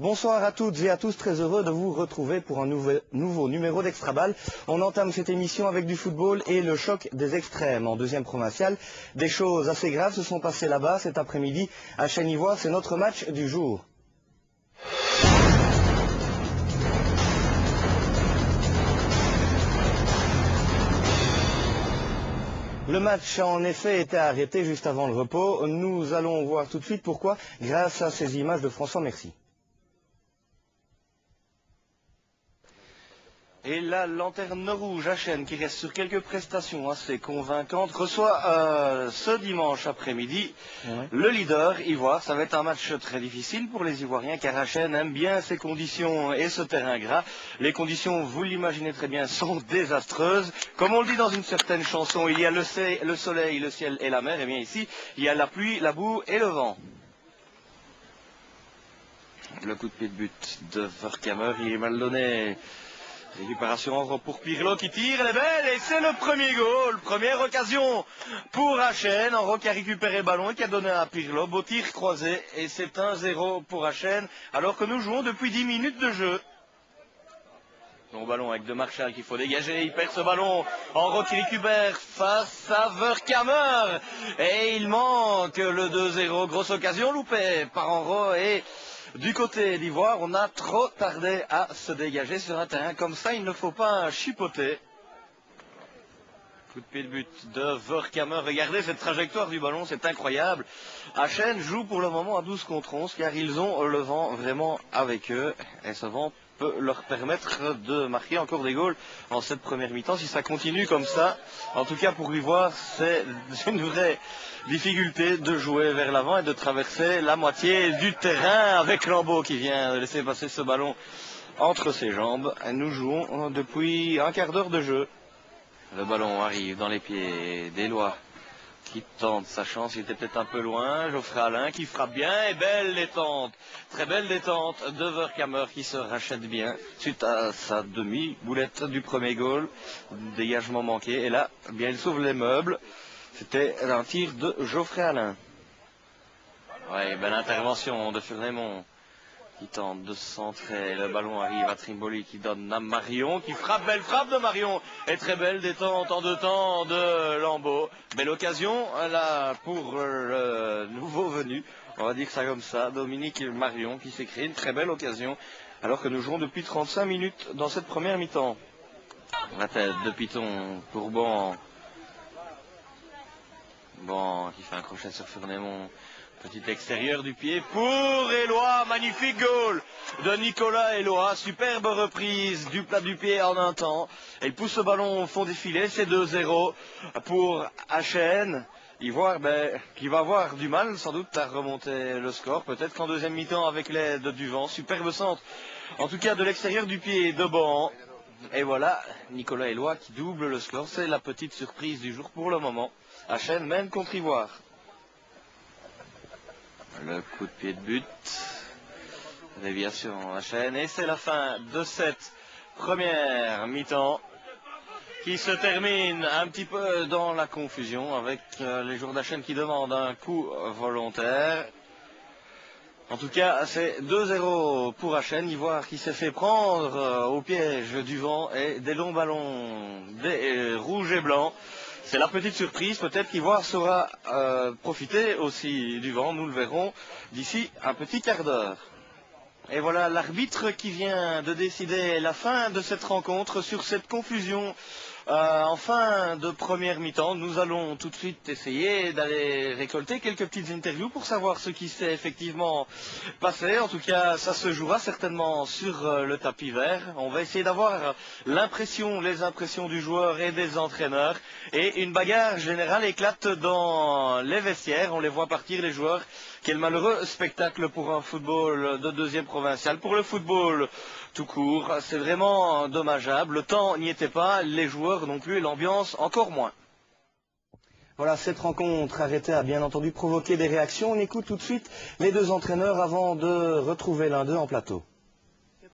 Bonsoir à toutes et à tous, très heureux de vous retrouver pour un nouveau numéro d'Extra Ball. On entame cette émission avec du football et le choc des extrêmes en deuxième provinciale. Des choses assez graves se sont passées là-bas cet après-midi à Chêne-Ivoire, c'est notre match du jour. Le match a en effet été arrêté juste avant le repos. Nous allons voir tout de suite pourquoi grâce à ces images de François Mercier. Et la lanterne rouge à Chêne, qui reste sur quelques prestations assez convaincantes, reçoit ce dimanche après-midi le leader Ivoire. Ça va être un match très difficile pour les Ivoiriens, car à Chêne aime bien ces conditions et ce terrain gras. Les conditions, vous l'imaginez très bien, sont désastreuses. Comme on le dit dans une certaine chanson, il y a le soleil, le ciel et la mer. Et bien ici, il y a la pluie, la boue et le vent. Le coup de pied de but de Verkamer, il est mal donné. Récupération pour Pirlo qui tire, elle est belle et c'est le premier goal, première occasion pour Achène. Enro qui a récupéré le ballon et qui a donné à Pirlo, beau tir croisé et c'est 1-0 pour Achène alors que nous jouons depuis 10 minutes de jeu. Bon ballon avec De Marchal qu'il faut dégager, il perd ce ballon, Enro qui récupère face à Verkamer et il manque le 2-0, grosse occasion loupée par Enro et... Du côté d'Ivoire, on a trop tardé à se dégager sur un terrain comme ça, il ne faut pas chipoter. Coup de pied de but de Verkamer, regardez cette trajectoire du ballon, c'est incroyable. Achène joue pour le moment à 12 contre 11 car ils ont le vent vraiment avec eux et ce vent peut leur permettre de marquer encore des goals en cette première mi-temps si ça continue comme ça. En tout cas pour Ivoire, c'est une vraie difficulté de jouer vers l'avant et de traverser la moitié du terrain avec Lambeau qui vient de laisser passer ce ballon entre ses jambes. Nous jouons depuis un quart d'heure de jeu. Le ballon arrive dans les pieds d'Éloi qui tente sa chance, il était peut-être un peu loin. Geoffrey Alain qui frappe bien et belle détente, très belle détente de Verkamer qui se rachète bien suite à sa demi-boulette du premier goal. Dégagement manqué et là, bien il sauve les meubles. C'était un tir de Geoffrey Alain. Ouais, belle intervention de Furnémont qui tente de se centrer. Le ballon arrive à Trimboli qui donne à Marion qui frappe, belle frappe de Marion et très belle détente en deux temps de Lambeau. Belle occasion là pour le nouveau venu, on va dire ça comme ça, Dominique Marion qui s'est créé une très belle occasion alors que nous jouons depuis 35 minutes dans cette première mi-temps. La tête de Piton pour Bon qui fait un crochet sur Furnémont. Petit extérieur du pied pour Éloi, magnifique goal de Nicolas Éloi, superbe reprise du plat du pied en un temps. Il pousse le ballon au fond des filets, c'est 2-0 pour Achène. Ivoire qui va avoir du mal sans doute à remonter le score, peut-être qu'en deuxième mi-temps avec l'aide du vent. Superbe centre, en tout cas de l'extérieur du pied de Bohan. Et voilà, Nicolas Éloi qui double le score, c'est la petite surprise du jour pour le moment. Achène mène contre Ivoire. Le coup de pied de but, déviation à Chêne et c'est la fin de cette première mi-temps qui se termine un petit peu dans la confusion avec les joueurs d'Achène qui demandent un coup volontaire. En tout cas, c'est 2-0 pour Achène, Ivoire qui s'est fait prendre au piège du vent et des longs ballons des rouges et blancs. C'est la petite surprise, peut-être qu'Ivoire saura profiter aussi du vent, nous le verrons d'ici un petit quart d'heure. Et voilà l'arbitre qui vient de décider la fin de cette rencontre sur cette confusion en fin de première mi-temps. Nous allons tout de suite essayer d'aller récolter quelques petites interviews pour savoir ce qui s'est effectivement passé. En tout cas, ça se jouera certainement sur le tapis vert. On va essayer d'avoir les impressions du joueur et des entraîneurs. Et une bagarre générale éclate dans les vestiaires. On les voit partir, les joueurs. Quel malheureux spectacle pour un football de deuxième provinciale. Pour le football tout court, c'est vraiment dommageable. Le temps n'y était pas, les joueurs non plus et l'ambiance encore moins. Voilà, cette rencontre arrêtée a bien entendu provoqué des réactions. On écoute tout de suite les deux entraîneurs avant de retrouver l'un d'eux en plateau.